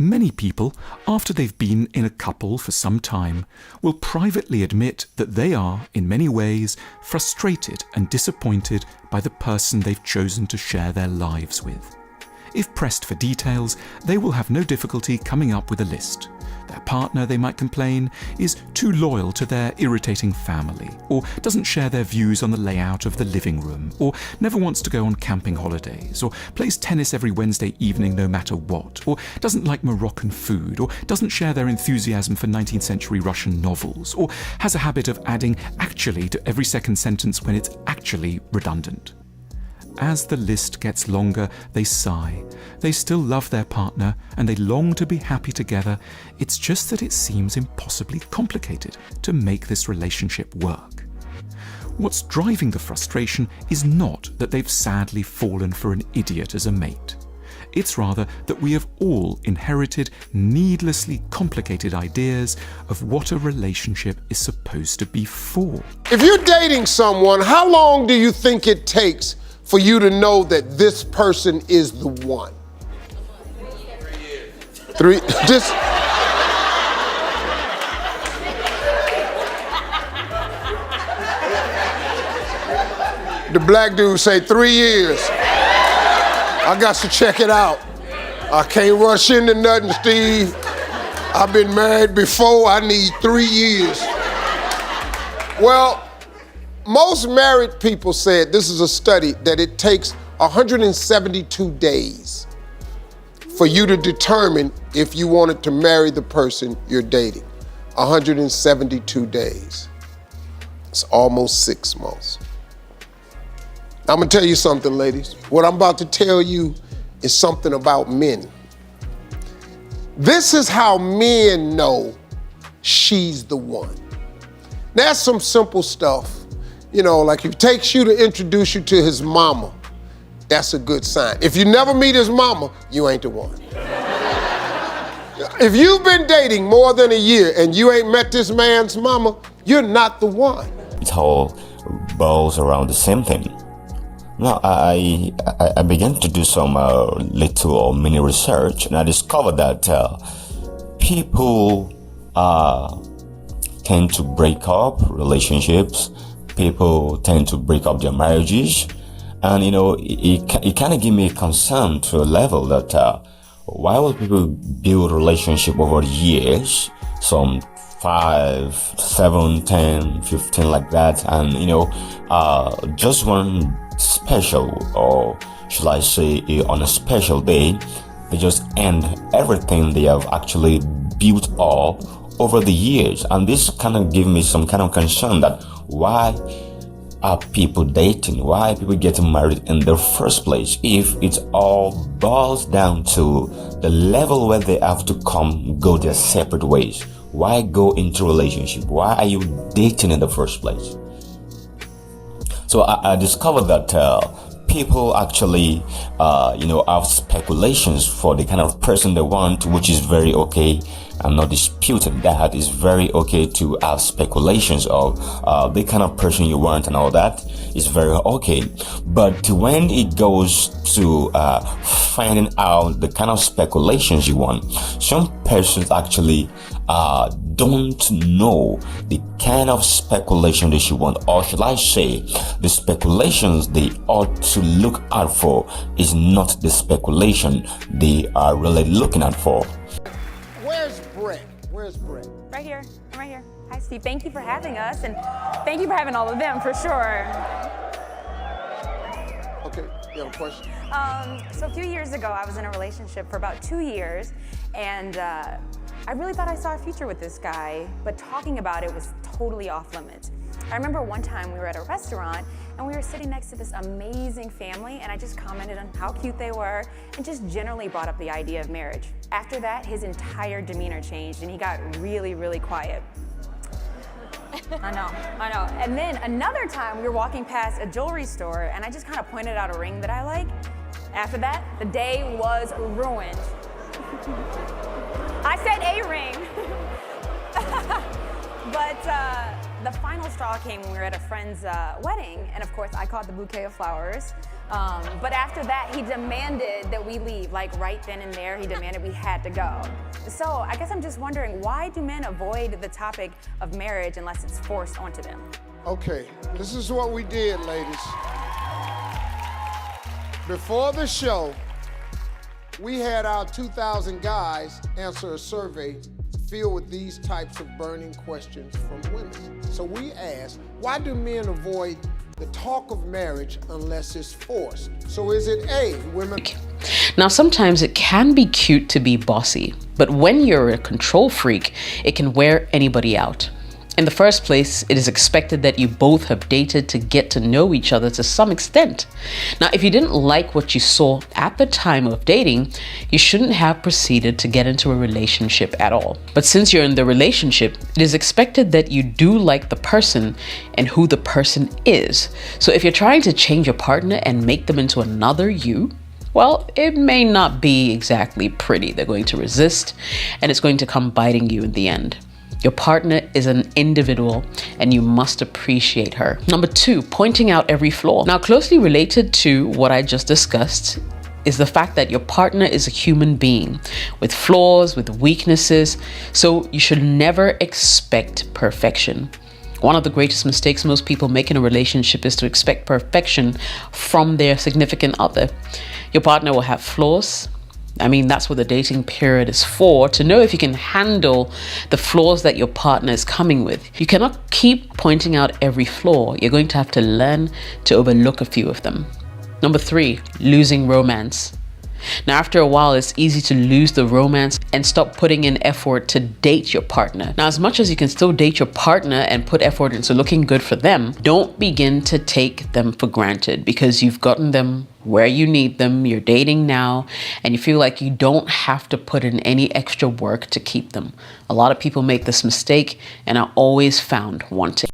Many people, after they've been in a couple for some time, will privately admit that they are, in many ways, frustrated and disappointed by the person they've chosen to share their lives with. If pressed for details, they will have no difficulty coming up with a list. Their partner, they might complain, is too loyal to their irritating family, or doesn't share their views on the layout of the living room, or never wants to go on camping holidays, or plays tennis every Wednesday evening no matter what, or doesn't like Moroccan food, or doesn't share their enthusiasm for 19th century Russian novels, or has a habit of adding actually to every second sentence when it's actually redundant. As the list gets longer, they sigh. They still love their partner and they long to be happy together. It's just that it seems impossibly complicated to make this relationship work. What's driving the frustration is not that they've sadly fallen for an idiot as a mate. It's rather that we have all inherited needlessly complicated ideas of what a relationship is supposed to be for. If you're dating someone, how long do you think it takes for you to know that this person is the one? 3 years. Just the black dude say 3 years. I got to check it out. I can't rush into nothing, Steve. I've been married before. I need 3 years. Well, most married people said, this is a study, that it takes 172 days for you to determine if you wanted to marry the person you're dating. 172 days. It's almost 6 months. I'm gonna tell you something, ladies. What I'm about to tell you is something about men. This is how men know she's the one. That's some simple stuff. You know, like if it takes you to introduce you to his mama, that's a good sign. If you never meet his mama, you ain't the one. If you've been dating more than a year and you ain't met this man's mama, you're not the one. It all boils around the same thing. Now, I began to do some little or mini research, and I discovered that people tend to break up relationships. People tend to break up their marriages, and it kind of gave me a concern to a level that why would people build relationship over years, some 5, 7, 10, 15 like that, and just one special, or should I say on a special day, they just end everything they have actually built up over the years. And this kind of gave me some kind of concern that why are people dating? Why are people getting married in the first place? If it all boils down to the level where they have to go their separate ways, why go into a relationship? Why are you dating in the first place? So I discovered that people actually, have speculations for the kind of person they want, which is very okay. I'm not disputing that. It's very okay to have speculations of the kind of person you want and all that. It's very okay. But when it goes to finding out the kind of speculations you want, some persons actually don't know the kind of speculation that you want, or should I say, the speculations they ought to look out for is not the speculation they are really looking out for. Where's Brett? Right here. I'm right here. Hi, Steve. Thank you for having us, and thank you for having all of them, for sure. Okay, you have a question? So a few years ago, I was in a relationship for about 2 years, and I really thought I saw a future with this guy, but talking about it was totally off limits. I remember one time we were at a restaurant and we were sitting next to this amazing family, and I just commented on how cute they were and just generally brought up the idea of marriage. After that, his entire demeanor changed and he got really, really quiet. I know. And then another time we were walking past a jewelry store and I just kind of pointed out a ring that I like. After that, the day was ruined. I said a ring. But the final straw came when we were at a friend's wedding, and of course I caught the bouquet of flowers. But after that, he demanded that we leave, like right then and there, he demanded we had to go. So I guess I'm just wondering, why do men avoid the topic of marriage unless it's forced onto them? Okay, this is what we did, ladies. Before the show, we had our 2,000 guys answer a survey filled with these types of burning questions from women. So we asked, why do men avoid the talk of marriage unless it's forced? So is it A, women? Now, sometimes it can be cute to be bossy, but when you're a control freak, it can wear anybody out. In the first place, it is expected that you both have dated to get to know each other to some extent. Now, if you didn't like what you saw at the time of dating, you shouldn't have proceeded to get into a relationship at all. But since you're in the relationship, it is expected that you do like the person and who the person is. So if you're trying to change your partner and make them into another you, well, it may not be exactly pretty. They're going to resist, and it's going to come biting you in the end. Your partner is an individual and you must appreciate her. Number 2, pointing out every flaw. Now, closely related to what I just discussed is the fact that your partner is a human being with flaws, with weaknesses, so you should never expect perfection. One of the greatest mistakes most people make in a relationship is to expect perfection from their significant other. Your partner will have flaws. I mean, that's what the dating period is for, to know if you can handle the flaws that your partner is coming with. You cannot keep pointing out every flaw. You're going to have to learn to overlook a few of them. Number 3, losing romance. Now, after a while, it's easy to lose the romance and stop putting in effort to date your partner. Now, as much as you can still date your partner and put effort into looking good for them, don't begin to take them for granted because you've gotten them where you need them, you're dating now, and you feel like you don't have to put in any extra work to keep them. A lot of people make this mistake and are always found wanting.